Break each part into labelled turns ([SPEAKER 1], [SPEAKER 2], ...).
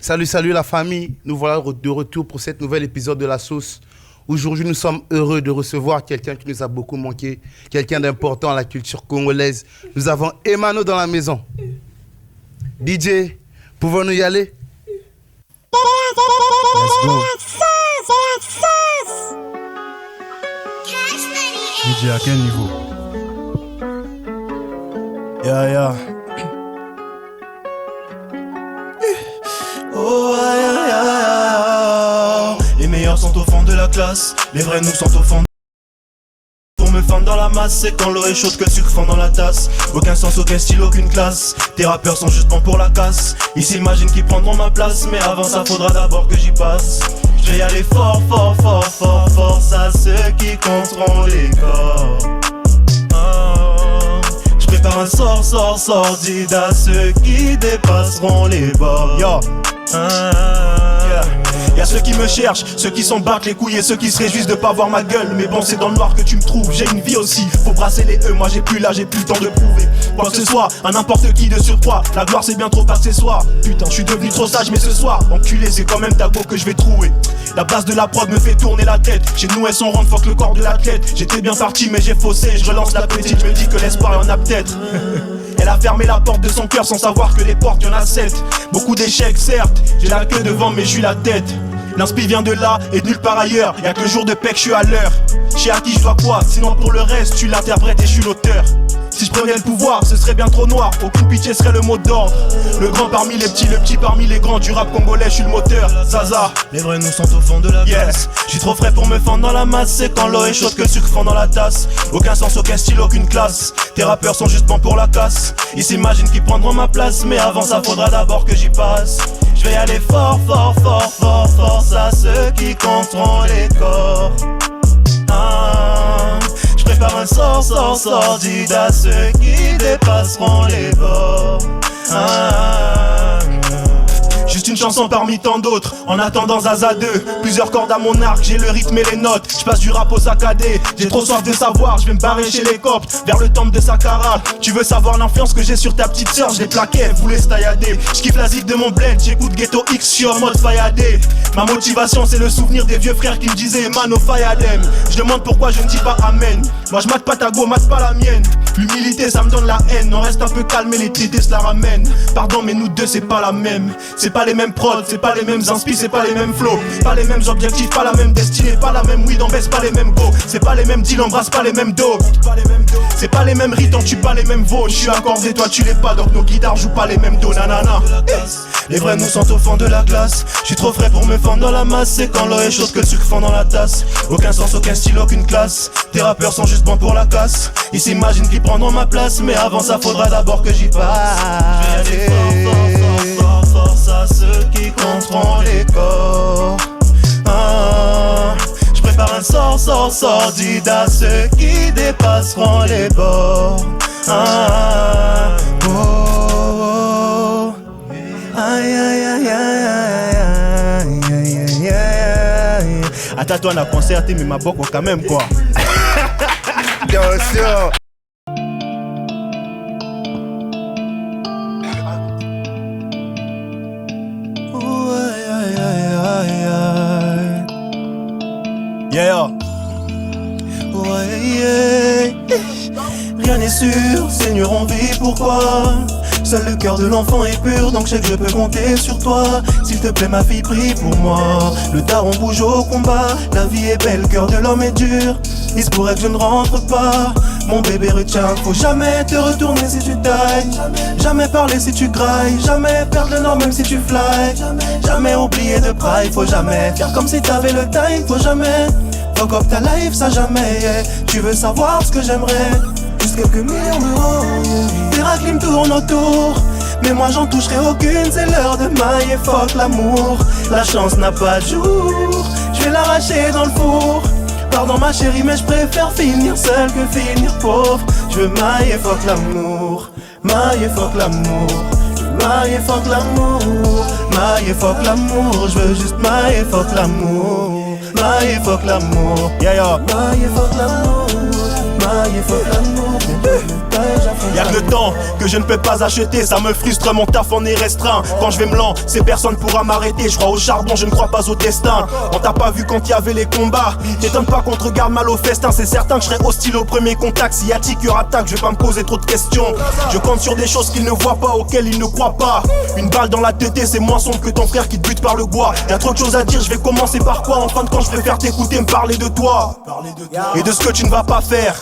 [SPEAKER 1] Salut, salut la famille. Nous voilà de retour pour cet nouvel épisode de La Sauce. Aujourd'hui, nous sommes heureux de recevoir quelqu'un qui nous a beaucoup manqué, quelqu'un d'important à la culture congolaise. Nous avons Emano dans la maison. DJ, pouvons-nous y aller?
[SPEAKER 2] Let's go. DJ à quel niveau? Yeah. Oh, les meilleurs sont au fond de la classe, les vrais nous sont au fond. Pour me fendre dans la masse, c'est quand l'eau est chaude que le sucre fond dans la tasse. Aucun sens, aucun style, aucune classe. Tes rappeurs sont juste bons pour la casse. Ils s'imaginent qu'ils prendront ma place, mais avant ça faudra d'abord que j'y passe. Je vais y aller fort, force à ceux qui compteront les corps. Je prépare un sordide à ceux qui dépasseront les bords. Yo. Y'a ceux qui me cherchent, ceux qui s'en battent les couilles et ceux qui se réjouissent de pas voir ma gueule. Mais bon, c'est dans le noir que tu me trouves, j'ai une vie aussi. Faut brasser les moi j'ai plus le temps de prouver quoi que ce soit à n'importe qui de surcroît. La gloire c'est bien trop accessoire. Putain, je suis devenu trop sage, mais ce soir, enculé, c'est quand même ta go que je vais trouver. La base de la prod me fait tourner la tête. Chez nous elles sont rondes, fuck le corps de l'athlète. J'étais bien parti mais j'ai faussé, je relance la petite, je me dis que l'espoir y en a peut-être. Elle a fermé la porte de son cœur sans savoir que les portes y'en a 7. Beaucoup d'échecs certes, j'ai la queue devant mais je suis la tête. L'inspi vient de là et de nulle part ailleurs. Y'a que le jour de paix que je suis à l'heure. Je sais à qui je dois quoi, sinon pour le reste tu l'interprètes et je suis l'auteur. Si je prenais le pouvoir, ce serait bien trop noir. Aucune pitié serait le mot d'ordre. Le grand parmi les petits, le petit parmi les grands. Du rap congolais, je suis le moteur. Zaza, les vrais nous sont au fond de la glace. Je suis trop frais pour me fendre dans la masse. C'est quand l'eau est chaude que le sucre fond dans la tasse. Aucun sens, aucun style, aucune classe. Tes rappeurs sont juste bons pour la casse. Ils s'imaginent qu'ils prendront ma place. Mais avant ça faudra d'abord que j'y passe. Je vais aller fort à ceux qui compteront les corps. Je prépare un sordide à ceux qui dépasseront les bords. Juste une chanson parmi tant d'autres. En attendant Zaza 2, plusieurs cordes à mon arc, j'ai le rythme et les notes. Je passe du rap au saccadé. J'ai trop soif de savoir, je vais me barrer chez les coptes, vers le temple de Saqqara. Tu veux savoir l'influence que j'ai sur ta petite sœur? Je l'ai plaqué, elle voulait se taillader. Je kiffe la zik de mon bled, j'écoute Ghetto X, je suis en mode failladé. Ma motivation c'est le souvenir des vieux frères qui me disaient Emano Fayadem. Je demande pourquoi je ne dis pas amen. Moi je mate pas ta go, mate pas la mienne. L'humilité ça me donne la haine. On reste un peu calme et les tétés se la ramènent. Pardon mais nous deux c'est pas la même. C'est pas les mêmes prods, c'est pas les mêmes inspi, c'est pas les mêmes flows. Pas les mêmes objectifs, pas la même destinée. Pas la même weed, on baisse pas les mêmes go. C'est pas les mêmes deals, embrasse pas les mêmes dos. C'est pas les mêmes rites, on tue pas les mêmes veaux. Je suis accordé, toi tu l'es pas, donc nos guitares jouent pas les mêmes dos. Nanana. Les vrais nous sont au fond de la glace. Je suis trop frais pour me fendre dans la masse. C'est quand l'eau est chaude que le sucre fond dans la tasse. Aucun sens, aucun style, aucune classe. Tes rappeurs sont juste bons pour la casse. Ils s'imaginent qu'ils prendront ma place. Mais avant ça faudra d'abord que j'y passe. Je vais aller force à ceux qui compteront les corps. Je prépare un sordide à ceux qui dépasseront les bords. Attends-toi, on a concerté, mais ma boque quand même quoi.
[SPEAKER 1] Bien sûr.
[SPEAKER 2] Yeah. Rien n'est sûr, Seigneur on vit pourquoi? Seul le cœur de l'enfant est pur, donc je sais que je peux compter sur toi. S'il te plaît ma fille, prie pour moi. Le daron bouge au combat, la vie est belle, le cœur de l'homme est dur. Il se pourrait que je ne rentre pas. Mon bébé retiens, faut jamais te retourner si tu tailles. Jamais parler si tu grailles. Jamais perdre le nord même si tu fly. Jamais oublier de pride, faut jamais faire comme si t'avais le time. Faut jamais fuck up ta life, ça jamais. Tu veux savoir ce que j'aimerais? Juste quelques millions d'euros. Des raclimes tournent autour, mais moi j'en toucherai aucune. C'est l'heure de mailler, fuck l'amour. La chance n'a pas de jour, je vais l'arracher dans le four. Pardon ma chérie mais je préfère finir seul que finir pauvre. Je veux mailler, fuck l'amour. Mailler, fuck l'amour. Mailler, fuck l'amour. Mailler, fuck l'amour. Je veux juste mailler, fuck l'amour. Mailler, fuck l'amour. Yeah, yeah. Mailler, fuck l'amour. Mailler, fuck l'amour. Y'a que le temps que je ne peux pas acheter. Ça me frustre, mon taf en est restreint. Quand je vais me lancer, personne pourra m'arrêter. Je crois au charbon, je ne crois pas au destin. On t'a pas vu quand il y avait les combats. T'étonnes pas qu'on te regarde mal au festin. C'est certain que je serai hostile au premier contact. Si y'a tiqueur attaque, je vais pas me poser trop de questions. Je compte sur des choses qu'ils ne voient pas, auxquelles ils ne croient pas. Une balle dans la tête, c'est moins sombre que ton frère qui te bute par le bois. Y'a trop de choses à dire, je vais commencer par quoi? En fin de compte, je préfère t'écouter me parler de toi et de ce que tu ne vas pas faire.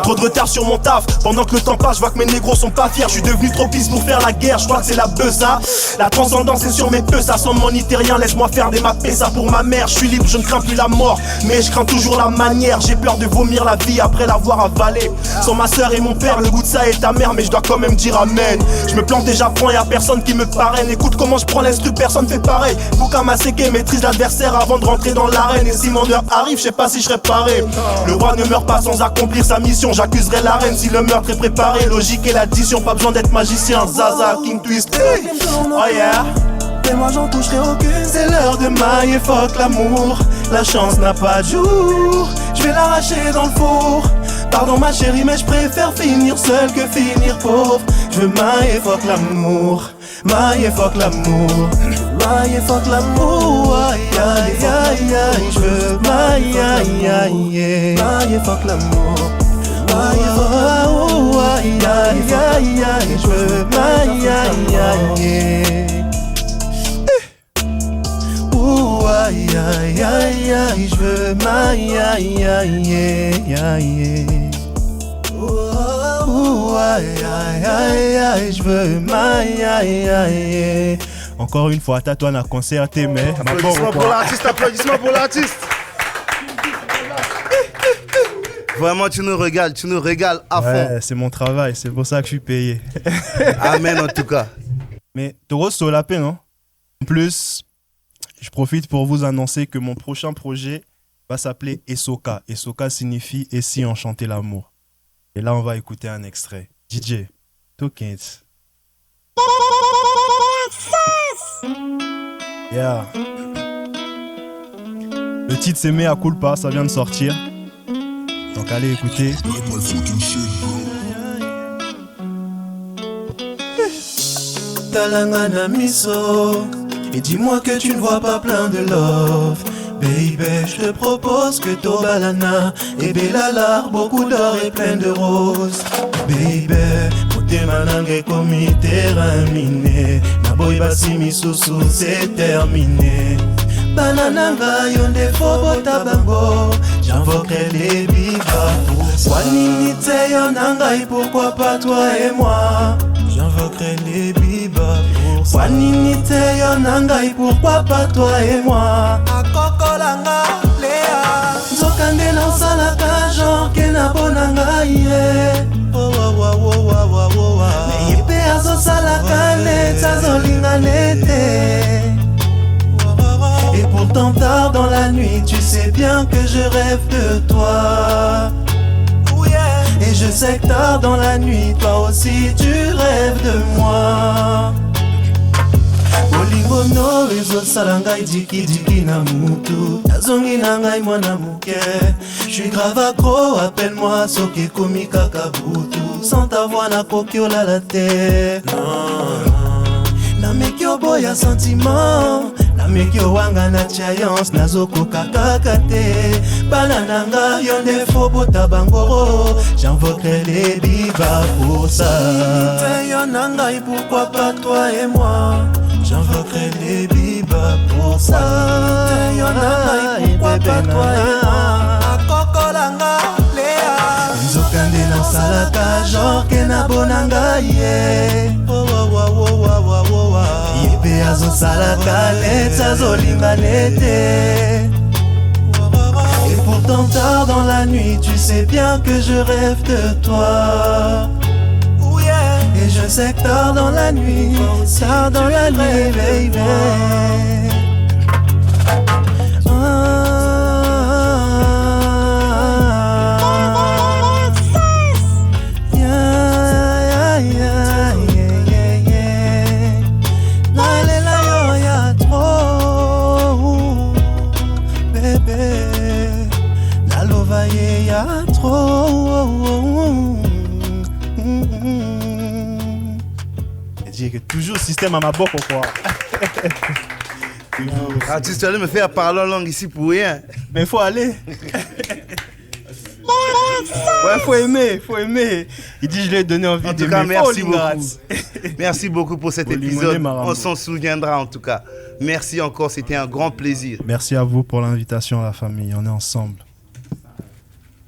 [SPEAKER 2] Trop de retard sur mon taf. Pendant que le temps passe, je vois que mes négros sont pas fiers. Je suis devenu trop pisse pour faire la guerre. Je crois que c'est la beuh ça. La transcendance est sur mes peu. Ça sent mon itérien. Laisse-moi faire des mappés. Ça pour ma mère. Je suis libre, je ne crains plus la mort. Mais je crains toujours la manière. J'ai peur de vomir la vie après l'avoir avalée. Sans ma soeur et mon père, le goût de ça est amer. Mais je dois quand même dire amen. Je me plante déjà point, y'a personne qui me parraine. Écoute comment je prends l'instru, personne fait pareil. Bouka Maseke maîtrise l'adversaire avant de rentrer dans l'arène. Et si mon heure arrive, je sais pas si je serai paré. Le roi ne meurt pas sans accomplir sa mission. J'accuserai la reine si le meurtre est préparé. Logique et l'addition, pas besoin d'être magicien. Zaza, King Twist. Oh yeah. Et moi j'en toucherai aucune. C'est l'heure de mailler, fuck l'amour. La chance n'a pas de jour. Je vais l'arracher dans le four. Pardon ma chérie, mais je préfère finir seul que finir pauvre. Je veux mailler, fuck l'amour. Mailler, fuck l'amour. Mailler, fuck l'amour. Aïe aïe aïe aïe. Je veux mailler, aïe aïe. Mailler, fuck l'amour. Mailler, fuck aïe aïe aïe aïe. Je veux mailler, aïe aïe. Aïe aïe aïe aïe, je veux mailler, aïe aïe aïe. Aïe aïe aïe aïe, je veux mailler, aïe aïe. Encore une fois, Tatouane a concerté, mais
[SPEAKER 1] applaudissements pour l'artiste, applaudissements pour l'artiste. Vraiment, tu nous régales à fond.
[SPEAKER 2] Ouais, c'est mon travail, c'est pour ça que je suis payé.
[SPEAKER 1] Amen en tout cas.
[SPEAKER 2] Mais Tauros Solapé, non? En plus, je profite pour vous annoncer que mon prochain projet va s'appeler Esoka. Esoka signifie « Et si on chantait l'amour ». Et là, on va écouter un extrait. DJ, Tokens. Yeah. Le titre c'est Mea Culpa, ça vient de sortir. Donc allez écouter. Talangana miso. Et dis-moi que tu ne vois pas plein de love. Baby, je te propose que Tobalana et Bellala, beaucoup d'or et plein de roses. Baby, Moute manangé comme terminé. Naboy basimi sousou, c'est terminé. Banananga yonde fobo tabango. J'invoquerai les bibas. Wanini te yonanga et pourquoi pas toi et moi. J'invoquerai les bibas. Wanini te yonanga et pourquoi pas toi et moi. Akokolanga Léa. Zokande lansalaka genre kena bonanga ye. Mais yepe azosalaka net azolinga nete. Et pourtant tard dans la nuit, tu sais bien que je rêve de toi. Et je sais que tard dans la nuit, toi aussi tu rêves de moi. Olingono ezo salangai diki diki na mutu. Yazongi na ngai mwana muke. J'suis grave accro, appelle-moi soki komi kakabutu. Sans ta voix na kokiola la terre. Na mekyo boya sentiment. Na mekyo wanga na chayance. Nazoko kakakate. Banananga yonde fobo tabangoro. J'invoquerai les bibas pour ça. Te yonanga et pourquoi pas toi et moi. J'invoquerai les bibas pour ça. Te yonanga et pourquoi pas toi et moi. Akokolanga Léa. Nzokande na salaka genre kena bonanga ye. Yepe azo salaka net azolinga nete. Et pourtant tard dans la nuit, tu sais bien que je rêve de toi. Et je sais que tard dans la nuit, baby. Trop système à ma boque, quoi.
[SPEAKER 1] Ah, tu allais me faire parler en langue ici pour rien.
[SPEAKER 2] Mais il faut aller. Ouais, faut aimer. Il dit, je lui ai donné envie
[SPEAKER 1] En
[SPEAKER 2] de
[SPEAKER 1] tout cas, merci beaucoup.
[SPEAKER 2] Lingrats.
[SPEAKER 1] Merci beaucoup pour cet épisode. On s'en souviendra en tout cas. Merci encore, c'était un grand plaisir.
[SPEAKER 2] Merci à vous pour l'invitation à la famille. On est ensemble.